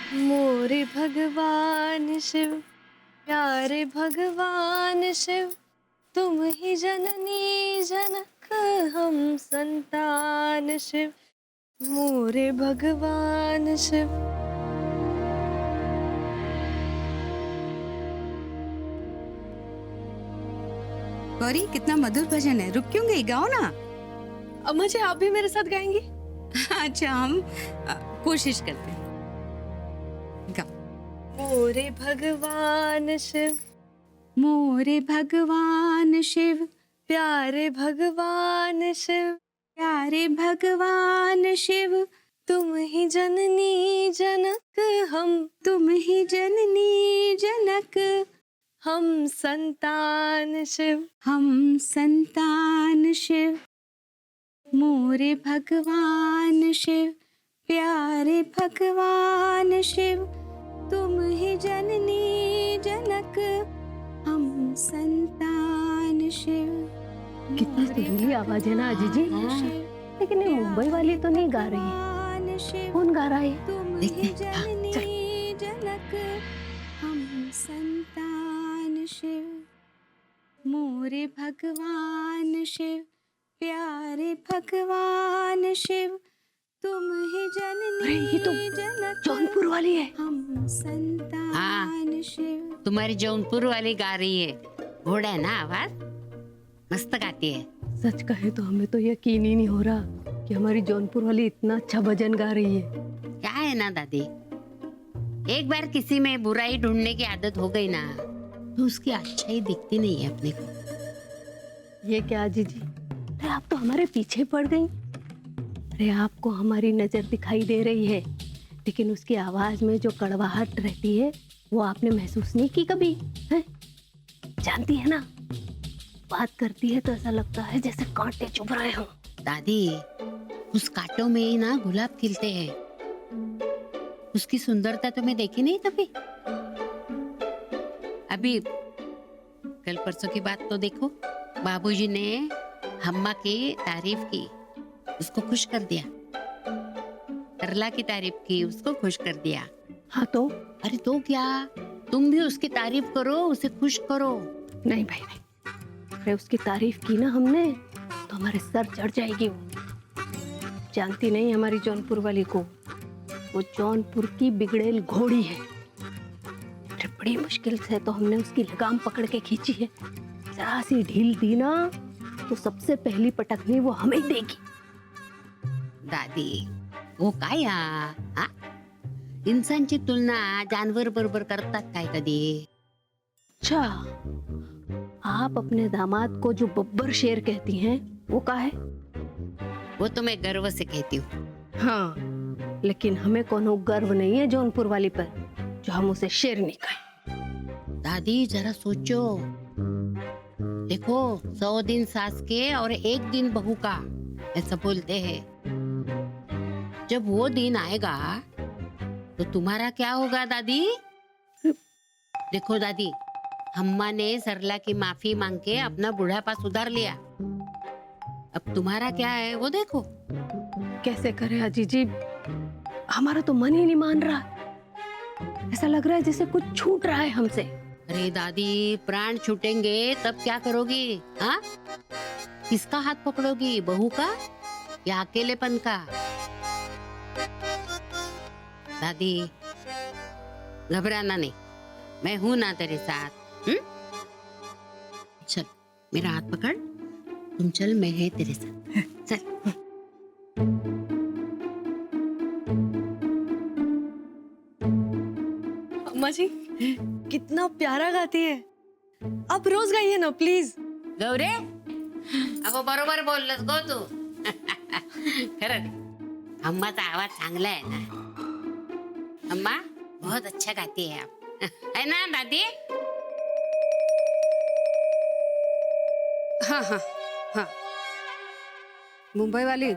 मोरे भगवान शिव, प्यारे भगवान शिव, तुम ही जननी जनक हम संतान शिव। मोरे भगवान शिव। गौरी, कितना मधुर भजन है। रुक क्यों गई, गाओ ना। अम्मा जी, आप भी मेरे साथ गाएंगी? अच्छा, हम कोशिश करते हैं। गाओ। मोरे भगवान शिव, मोरे भगवान शिव, प्यारे भगवान शिव, प्यारे भगवान शिव, तुम ही जननी जनक हम, तुम ही जननी जनक हम संतान शिव। हम संतान शिव। मोरे भगवान शिव, प्यारे भगवान शिव, तुम ही जननी जनक हम संतान शिव। कितनी सुरीली आवाज है ना अजी जी। लेकिन ये मुंबई वाली तो नहीं गा रही है। कौन गा रहा है? तुम ही जननी जनक हम संतान शिव। मोरे भगवान शिव, प्यारे भगवान शिव, तुम ही अरे, ये जननी तो जनक जौनपुर वाली है। हम संतान शिव। तुम्हारी जौनपुर वाली गा रही है। घोड़ा है ना आवाज, मस्त गाती है। सच कहे तो हमें तो यकीन ही नहीं हो रहा कि हमारी जौनपुर वाली इतना अच्छा भजन गा रही है। क्या है ना दादी, एक बार किसी में बुराई ढूंढने की आदत हो गई ना तो उसकी अच्छाई दिखती नहीं है अपने को। ये क्या अजी जी? अरे आप तो हमारे पीछे पड़ गई। अरे आपको हमारी नजर दिखाई दे रही है, लेकिन उसकी आवाज में जो कड़वाहट रहती है वो आपने महसूस नहीं की कभी? है? जानती है ना, बात करती है तो ऐसा लगता है जैसे कांटे चुभ रहे हो। दादी, उस कांटों में ही ना गुलाब खिलते हैं। उसकी सुंदरता तुम्हें देखी नहीं कभी? अभी कल परसों की बात तो देखो, बाबूजी ने हम्मा की तारीफ की, उसको खुश कर दिया। करला की तारीफ की, उसको खुश कर दिया। हाँ तो? अरे तो क्या, तुम भी उसकी तारीफ करो, उसे खुश करो। नहीं भाई नहीं, अरे उसकी तारीफ की ना हमने तो हमारे सर चढ़ जाएगी वो। जानती नहीं हमारी जौनपुर वाली को, वो जौनपुर की बिगड़ेल घोड़ी है। अरे बड़ी मुश्किल से तो हमने उसकी लगाम पकड़ के खींची है। जरा सी ढील दी ना तो सबसे पहली पटकनी वो हमें देगी। दादी, वो काय हा? इंसानची तुलना जानवर बरोबर करतात काय कधी? अच्छा, आप अपने दामाद को जो बब्बर शेर कहती हैं वो का है? वो तो मैं गर्व से कहती हूँ। हाँ, लेकिन हमें कोनो गर्व नहीं है जौनपुर वाली पर जो हम उसे शेर नहीं कहें। दादी जरा सोचो, देखो 100 दिन सास के और 1 दिन बहू का, ऐसा बोलते हैं। जब वो दिन आएगा तो तुम्हारा क्या होगा दादी? देखो दादी, हम्मा ने सरला की माफी मांग के अपना बुढ़ापा सुधार लिया। अब तुम्हारा क्या है वो देखो। कैसे करे अजी जी, हमारा तो मन ही नहीं मान रहा। ऐसा लग रहा है जैसे कुछ छूट रहा है हमसे। अरे दादी, प्राण छूटेंगे तब क्या करोगी? हाँ, किसका हाथ पकड़ोगी, बहू का या अकेलेपन का? दादी घबराना नहीं, मैं हूं ना तेरे साथ। चल मेरा हाथ पकड़, तुम चल, मैं है तेरे साथ। चल। अम्मा जी कितना प्यारा गाती है, आप रोज गाइए ना प्लीज। गौरे, अगो बरोबर बोललंस गो तू। खरं अम्माचा आवाज चांगला है ना? अम्मा बहुत अच्छा गाती है आप, है ना दादी? हाँ हाँ हाँ। मुंबई वाली,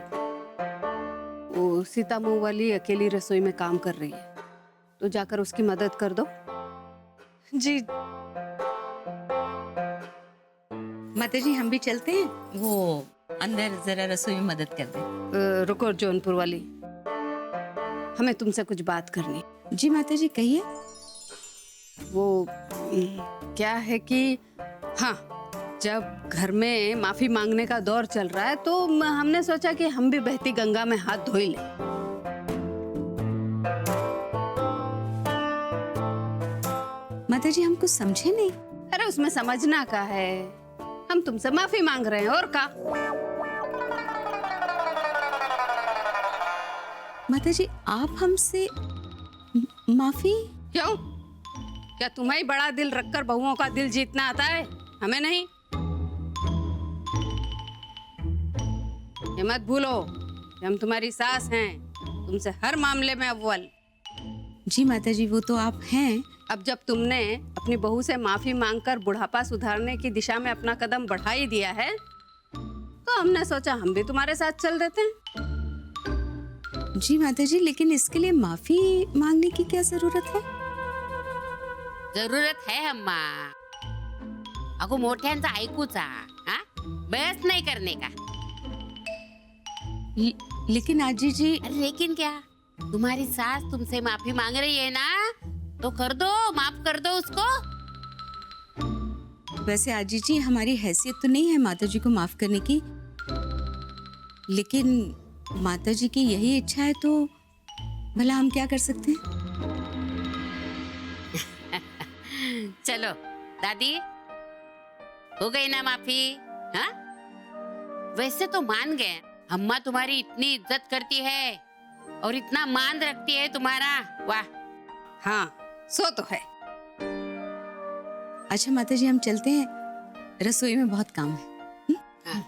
वो सीता मुंह वाली अकेली रसोई में काम कर रही है, तो जाकर उसकी मदद कर दो। जी। माता जी, हम भी चलते हैं। वो अंदर जरा रसोई में मदद कर दे। रुको जौनपुर वाली, हमें तुमसे कुछ बात करनी। जी माता जी कहिए। वो क्या है कि हाँ, जब घर में माफी मांगने का दौर चल रहा है तो हमने सोचा कि हम भी बहती गंगा में हाथ धो ही लें। माता जी हम कुछ समझे नहीं। अरे उसमें समझना का है, हम तुमसे माफी मांग रहे हैं और का। माता जी आप हमसे माफी? क्यों? क्या तुम्हें ही बड़ा दिल रखकर बहुओं का दिल जीतना आता है, हमें नहीं? ये मत भूलो कि हम तुम्हारी सास हैं, तुमसे हर मामले में अव्वल। जी माता जी वो तो आप हैं। अब जब तुमने अपनी बहू से माफी मांगकर बुढ़ापा सुधारने की दिशा में अपना कदम बढ़ा ही दिया है, तो हमने सोचा हम भी तुम्हारे साथ चल देते हैं। जी माता जी लेकिन इसके लिए माफी मांगने की क्या जरूरत है? जरूरत है अम्मा. अगो मोठ्यांचा ऐकूचा हा बस नाही करने का. लेकिन आजी जी अरे लेकिन क्या, तुम्हारी सास तुमसे माफी मांग रही है ना, तो कर दो, माफ कर दो उसको. वैसे आजी जी हमारी हैसियत तो नहीं है माता जी को माफ करने की, लेकिन माता जी की यही इच्छा है तो भला हम क्या कर सकते हैं? चलो दादी, हो गई ना माफी? हाँ वैसे तो मान गए, अम्मा तुम्हारी इतनी इज्जत करती है और इतना मान रखती है तुम्हारा. वाह. हाँ सो तो है. अच्छा माता जी हम चलते हैं, रसोई में बहुत काम है.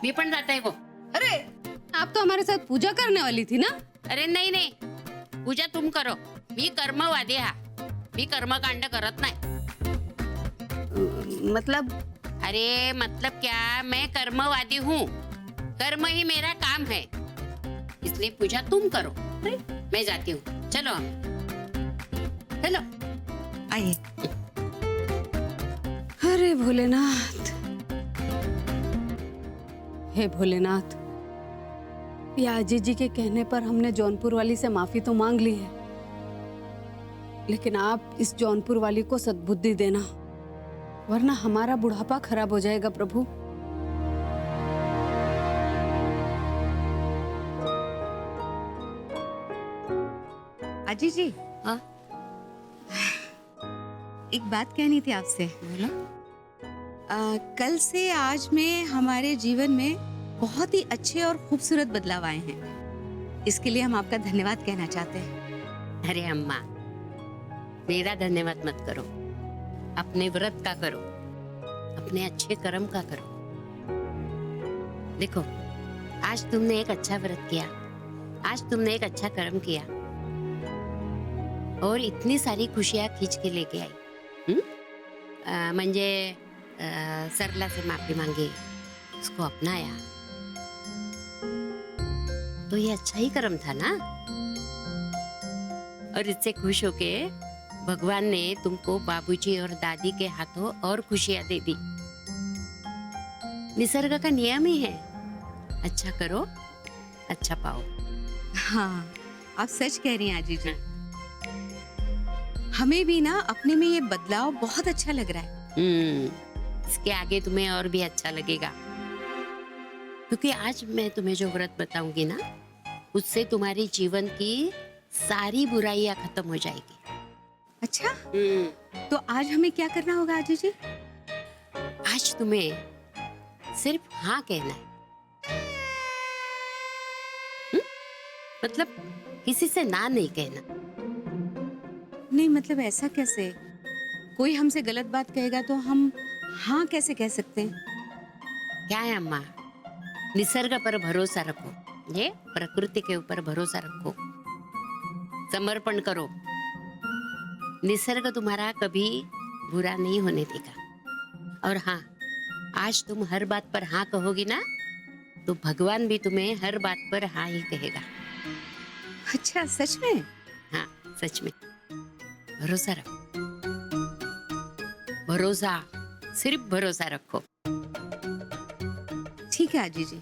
मी पण जाता है वो. अरे आप तो हमारे साथ पूजा करने वाली थी ना? अरे नहीं नहीं, पूजा तुम करो, मी कर्मवादी हा, मी कर्मकांड करत नाही. मतलब? अरे मतलब क्या, मैं कर्मवादी हूँ, कर्म ही मेरा काम है, इसलिए पूजा तुम करो, मैं जाती हूँ. चलो चलो. आइए. अरे भोलेनाथ, हे भोलेनाथ, ये आजी जी के कहने पर हमने जौनपुर वाली से माफी तो मांग ली है, लेकिन आप इस जौनपुर वाली को सद्बुद्धि देना, वरना हमारा बुढ़ापा खराब हो जाएगा प्रभु. आजी जी हाँ एक बात कहनी थी आपसे. बोलो. कल से आज में हमारे जीवन में बहुत ही अच्छे और खूबसूरत बदलाव आए हैं, इसके लिए हम आपका धन्यवाद कहना चाहते हैं. अरे अम्मा, मेरा धन्यवाद मत करो, अपने व्रत का करो, अपने अच्छे कर्म का करो. देखो आज तुमने एक अच्छा व्रत किया, आज तुमने एक अच्छा कर्म किया और इतनी सारी खुशियां खींच के लेके आई. म्हणजे सरला से माफी मांगी, उसको अपनाया, तो ये अच्छा ही कर्म था ना. और इससे खुश होके भगवान ने तुमको बाबूजी और दादी के हाथों और खुशियां दे दी. निसर्ग का नियम ही है, अच्छा करो अच्छा पाओ. हाँ आप सच कह रही हैं आजी जी. हमें भी ना अपने में ये बदलाव बहुत अच्छा लग रहा है. इसके आगे तुम्हें और भी अच्छा लगेगा, क्योंकि आज मैं तुम्हें जो व्रत बताऊंगी ना, उससे तुम्हारी जीवन की सारी बुराइयां खत्म हो जाएगी. अच्छा तो आज हमें क्या करना होगा आजी जी? आज तुम्हें सिर्फ हाँ कहना है. मतलब किसी से ना नहीं कहना. नहीं मतलब ऐसा कैसे? कोई हमसे गलत बात कहेगा तो हम हाँ कैसे कह सकते हैं? क्या है अम्मा, निसर्ग पर भरोसा रखो, ये प्रकृति के ऊपर भरोसा रखो, समर्पण करो. निसर्ग तुम्हारा कभी बुरा नहीं होने देगा. और हाँ, आज तुम हर बात पर हाँ कहोगी ना, तो भगवान भी तुम्हें हर बात पर हाँ ही कहेगा. अच्छा सच में? हाँ सच में. भरोसा रखो, भरोसा, सिर्फ भरोसा रखो. ठीक है आजी जी,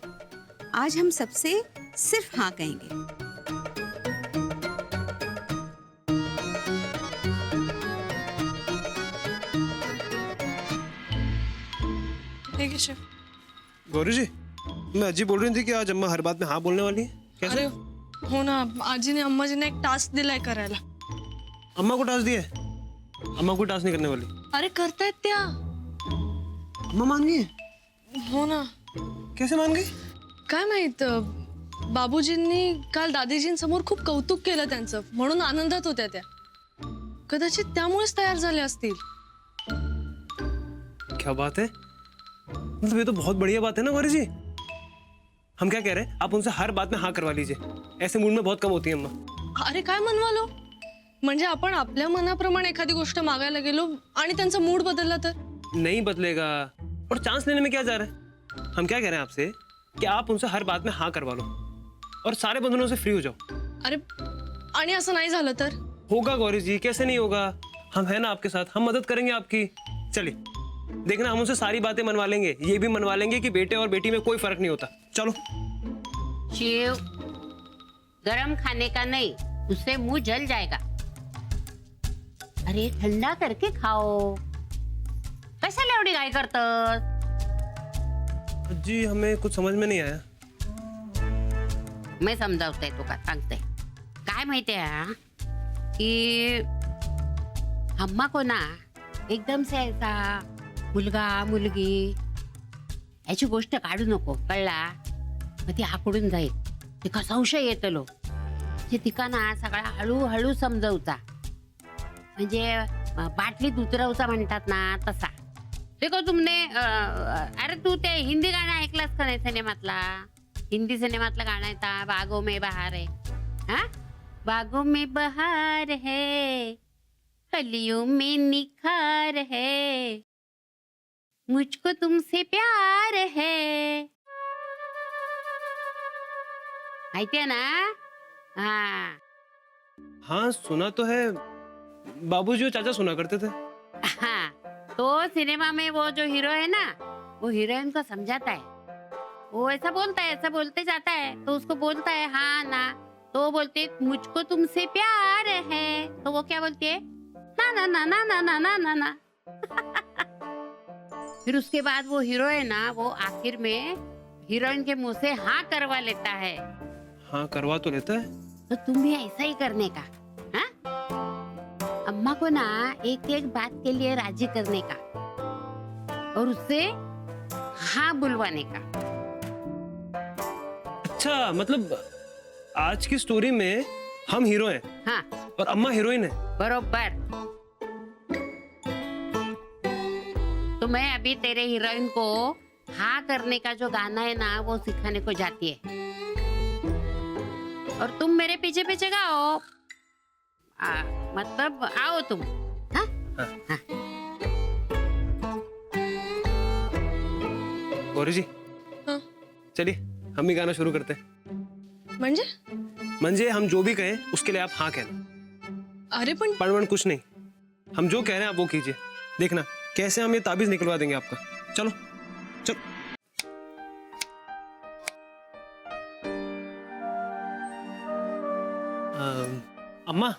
आज हम सबसे सिर्फ हाँ कहेंगे. ठीक है शेफ। गौरी जी, मैं अजी बोल रही थी कि आज अम्मा हर बात में हाँ बोलने वाली है। कैसे? अरे हो ना, आजी ने अम्मा जी ने एक टास्क दिलाय करायला। अम्मा को टास्क दिया है? अम्मा को टास्क नहीं करने वाली। अरे करतायत त्या। अम्मा मान गई है? हो ना, कैसे मान गई? काय माहित, बाबूजींनी काल दादीजींसमोर खूप कौतुक केलं त्यांचं, म्हणून आनंदात होत्या त्या। कदाचित त्यामुळेच तयार झाले असतील। क्या बात है, मतलब ये तो बहुत बढ़िया बात है ना गौरी जी। हम क्या कह रहे हैं, आप उनसे हर बात में हाँ करवा लीजिए। ऐसे मूड में बहुत कम होती है अम्मा। अरे काय मनवालो, म्हणजे आपण आपल्या मनाप्रमाणे एखादी गोष्ट मागायला गेलो आणि त्यांचा मूड बदलला तर? नहीं बदलेगा, और चांस लेने में क्या जा रहा है। हम क्या कह रहे हैं आपसे कि आप उनसे हर बात में हाँ करवा लो और सारे बंधनों से फ्री हो जाओ। अरे आणि असं नाही झालं तर? होगा गौरी जी, कैसे नहीं होगा। हम हैं ना आपके साथ, हम मदद करेंगे आपकी। चलिए देखना, हम उनसे सारी बातें मनवा लेंगे, ये भी मनवा लेंगे कि बेटे और बेटी में कोई फर्क नहीं होता। चलो। शिव, गरम खाने का नहीं, उससे मुंह जल जाएगा। अरे ठंडा करके खाओ, कशाला एवढी काय करतस? जी हमें कुछ समझ में नहीं आया। मैं समजावते तुका सांगते, काय माहितीये की अम्मा को ना एकदम से ऐसा मुलगा मुलगी याची गोष्ट काढू नको, कळला? मग ती आकडून जाईल, तिका संशय येतलो। तिका ना सगळा हळूहळू समजवता, म्हणजे बाटलीत उतरवचा म्हणतात ना तसा। देखो तुमने अरे तू ते हिंदी गाणं ऐकलंस का नाही सिनेमातला? हिंदी सिनेमातलं गाणं आहे ता बागों में बहार है। हाँ, बागों में बहार है, कलियों में निखार है, मुझको तुमसे प्यार है। माहितीये ना? हाँ हाँ सुना तो है, बाबूजी और चाचा सुना करते थे। हाँ, तो सिनेमा में वो जो हीरो है ना, वो हीरोइन को समझाता है। वो ऐसा बोलता है, ऐसा बोलते जाता है, तो उसको बोलता है हाँ ना, तो वो बोलते मुझको तुमसे प्यार है, तो वो क्या बोलती है? ना ना ना ना ना ना ना ना ना। फिर उसके बाद वो हीरो है ना, वो आखिर में हीरोइन के मुंह से हाँ करवा लेता है। हाँ करवा तो लेता है। तो तुम भी ऐसा ही करने का। हाँ, अम्मा को ना एक एक बात के लिए राजी करने का और उससे हाँ बुलवाने का। अच्छा, मतलब आज की स्टोरी में हम हीरो हैं। हाँ और अम्मा हीरोइन है। बरोबर। तो मैं अभी तेरे हीरोइन को हाँ करने का जो गाना है ना, वो सिखाने को जाती है, और तुम मेरे पीछे पीछे गाओ। मतलब आओ तुम। हाँ? हाँ। गौरी जी, हाँ। चलिए हम ही गाना शुरू करते हैं। म्हणजे हम जो भी कहें उसके लिए आप हाँ कहना। अरे पण पढ़ कुछ नहीं, हम जो कह रहे हैं आप वो कीजिए। देखना कैसे हम ये ताबीज निकलवा देंगे आपका। चलो चलो। अम्मा,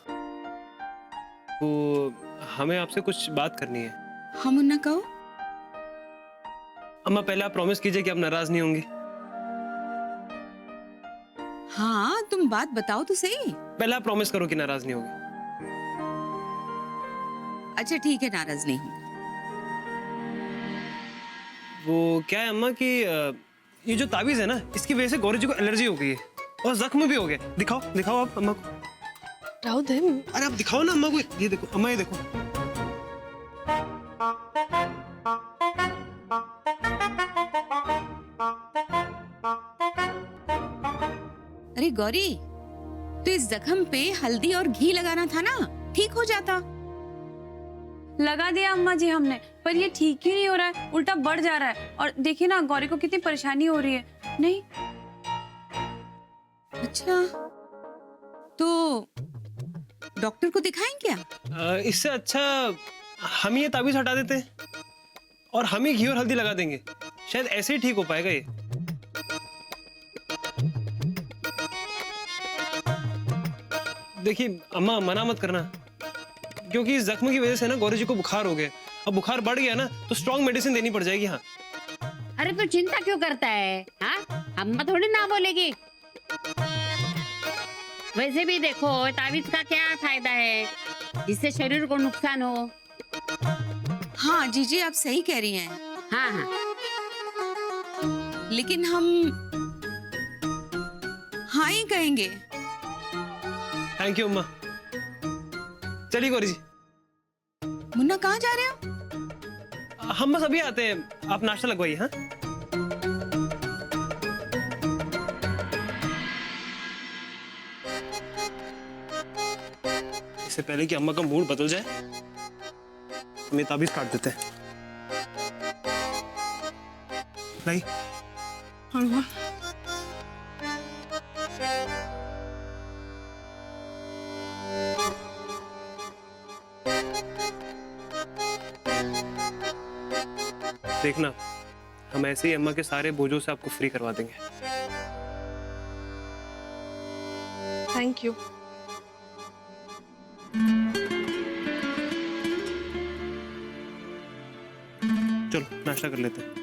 वो हमें आपसे कुछ बात करनी है। हाँ मुन्ना कहो। अम्मा पहले आप प्रॉमिस कीजिए कि आप नाराज नहीं होंगी। हाँ तुम बात बताओ तो सही। पहले आप प्रॉमिस करो कि नाराज नहीं होगी। अच्छा ठीक है, नाराज नहीं हूँ। वो क्या है अम्मा कि ये जो ताबीज है ना, इसकी वजह से गौरी जी को एलर्जी हो गई है और जख्म भी हो गया। दिखाओ दिखाओ आप अम्मा को। राहू दे। अरे आप दिखाओ ना अम्मा को, ये देखो अम्मा, ये देखो। अरे गौरी, तो इस जख्म पे हल्दी और घी लगाना था ना, ठीक हो जाता। लगा दिया अम्मा जी हमने, पर ये ठीक ही नहीं हो रहा है, उल्टा बढ़ जा रहा है। और देखिए ना गौरी को कितनी परेशानी हो रही है। नहीं अच्छा, तो डॉक्टर को दिखाएं क्या? इससे अच्छा हम ये ताबीज हटा देते हैं और हम ही घी और हल्दी लगा देंगे, शायद ऐसे ही ठीक हो पाएगा ये। देखिए अम्मा, मना मत करना, क्योंकि इस जख्म की वजह से ना गौरी जी को बुखार हो गया। अब बुखार बढ़ गया ना तो स्ट्रॉन्ग मेडिसिन देनी पड़ जाएगी। हाँ अरे तू चिंता क्यों करता है? हाँ, अम्मा थोड़ी ना बोलेगी। वैसे भी देखो, तावीज का क्या फायदा है जिससे शरीर को नुकसान हो? हाँ जीजी, आप सही कह रही हैं, हाँ हाँ, लेकिन हम हाँ ही कहेंगे। थैंक यू अम्मा। चलिए गौरी जी, मुन्ना कहाँ जा रहे हो? हम बस अभी आते हैं, आप नाश्ता लगवाइए। हाँ, इससे पहले कि अम्मा का मूड बदल जाए, हम ये ताबीज काट देते हैं। नहीं, देखना, हम ऐसे ही अम्मा के सारे बोझों से आपको फ्री करवा देंगे। Thank you. चलो नाश्ता कर लेते हैं।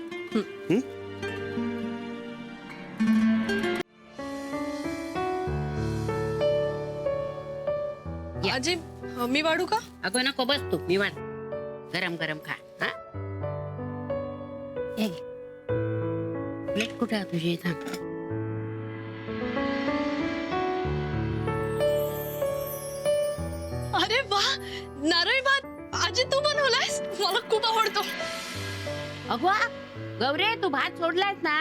आजी, मी वाढू का? अगं नको, बस तू निवांत गरम गरम खा। हाँ, ये घे. प्लेट कुठे आहे तुझी? थांब. अरे वा, नारळी भात आजी तू बनवलायस, मला खूप आवडतो. अगं गौरे, तू भात सोडलास ना?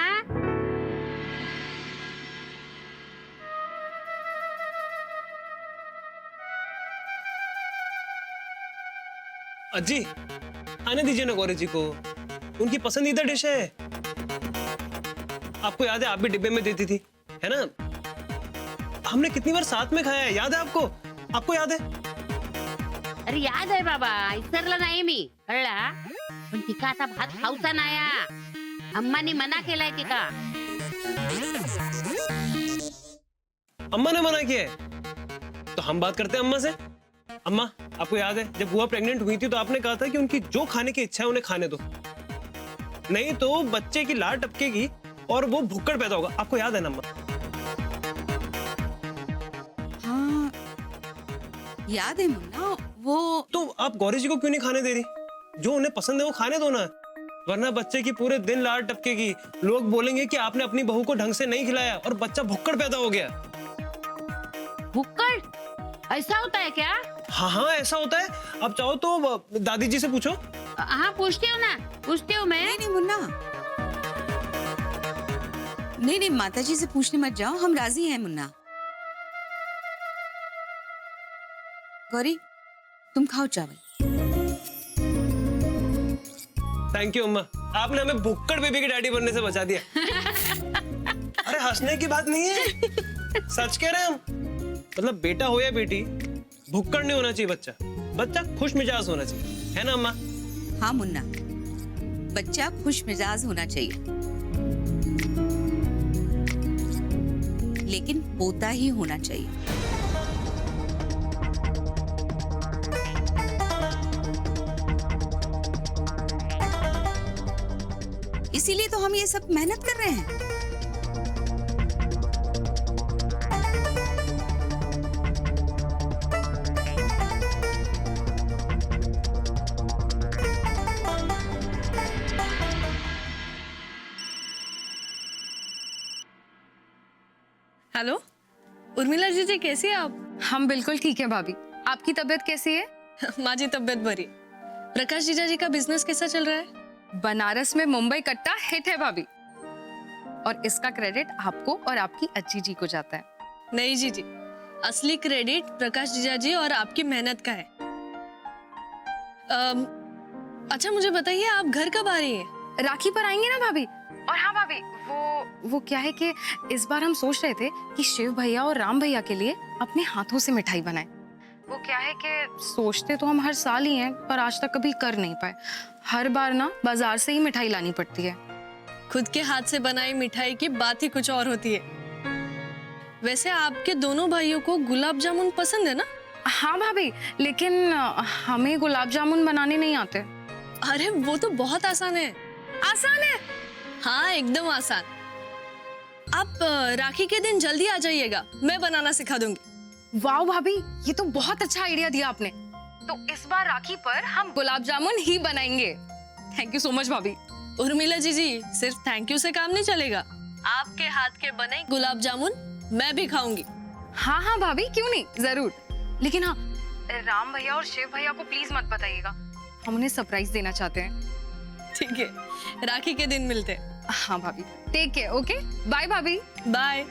अज्जी, आने दीजिए ना गौरी जी को, उनकी पसंदीदा डिश है। आपको याद है, आप भी डिब्बे में देती थी, है ना? हमने कितनी बार साथ में खाया है, याद है आपको? आपको याद है? अरे याद आहे बाबा, इसरला नाही मी, कळला? पण तिका आता भात खाऊचा नाया. अम्मानी मना केलाय तिका. अम्मा ने मना किया है, तो हम बात करते हैं अम्मा से। अम्मा, आपको याद है जब बुआ प्रेग्नेंट हुई थी तो आपने कहा था कि उनकी जो खाने की इच्छा है उन्हें खाने दो, नहीं तो बच्चे की लार टपकेगी और वो भुक्कड़ पैदा होगा। आपको याद है ना अम्मा? हाँ याद है मुन्ना। वो तो आप गौरी जी को क्यों नहीं खाने दे रही? जो उन्हें पसंद है वो खाने दो ना, वरना बच्चे की पूरे दिन लार टपकेगी, लोग बोलेंगे कि आपने अपनी बहू को ढंग से नहीं खिलाया और बच्चा भुक्कड़ पैदा हो गया। भुक्कड़? ऐसा होता है क्या? हाँ हाँ, ऐसा होता है। अब चाहो तो दादी जी से पूछो। हाँ, पूछती हूँ ना, पूछती हूँ मैं। नहीं मुन्ना, नहीं माता जी से पूछने मत जाओ, हम राजी हैं मुन्ना। गौरी, तुम खाओ चावल। थैंक यू अम्मा, आपने हमें भुक्कड़ बेबी के डैडी बनने से बचा दिया। अरे हंसने की बात नहीं है, सच कह रहे हैं हम। मतलब बेटा हो या बेटी, भुक्कड़ नहीं होना चाहिए बच्चा, बच्चा खुश मिजाज होना चाहिए, है ना अम्मा? हाँ मुन्ना, बच्चा खुश मिजाज होना चाहिए, लेकिन पोता ही होना चाहिए। इसीलिए तो हम ये सब मेहनत कर रहे हैं। हेलो उर्मिला जी, कैसी है आप? हम बिल्कुल ठीक है भाभी। आपकी तबीयत कैसी है? माझी तबीयत बरी। प्रकाश जीजा जी का बिजनेस कैसा चल रहा है? बनारस में मुंबई कट्टा हिट है भाभी, और इसका क्रेडिट आपको और आपकी अज्जी जी को जाता है। नहीं जीजी, असली क्रेडिट प्रकाश जीजा जी और आपकी मेहनत का है। अच्छा मुझे बताइए, आप घर कब आ रही हैं? राखी पर आएंगे ना भाभी। और हाँ भाभी, वो क्या है कि इस बार हम सोच रहे थे कि शिव भैया और राम भैया के लिए अपने हाथों से मिठाई बनाएं। वो क्या है कि सोचते तो हम हर साल ही हैं, पर आज तक कभी कर नहीं पाए। हर बार ना बाजार से ही मिठाई लानी पड़ती है। खुद के हाथ से बनाई मिठाई की बात ही कुछ और होती है। वैसे आपके दोनों भाइयों को गुलाब जामुन पसंद है ना? हाँ भाभी, लेकिन हमें गुलाब जामुन बनाने नहीं आते। अरे वो तो बहुत आसान है। आसान है? हाँ एकदम आसान। आप राखी के दिन जल्दी आ जाइएगा, मैं बनाना सिखा दूंगी। वाह भाभी, ये तो बहुत अच्छा आइडिया दिया आपने। तो इस बार राखी पर हम गुलाब जामुन ही बनाएंगे। थैंक यू सो मच भाभी। उर्मिला जी, सिर्फ थैंक यू से काम नहीं चलेगा। आपके हाथ के बने गुलाब जामुन मैं भी खाऊंगी। हाँ हाँ भाभी, क्यों नहीं, जरूर। लेकिन हाँ, राम भैया और शिव भैया को प्लीज मत बताइएगा, हम उन्हें सरप्राइज देना चाहते हैं। ठीक है, राखी के दिन मिलते हैं। हाँ भाभी, टेक केयर। ओके, बाय भाभी। बाय।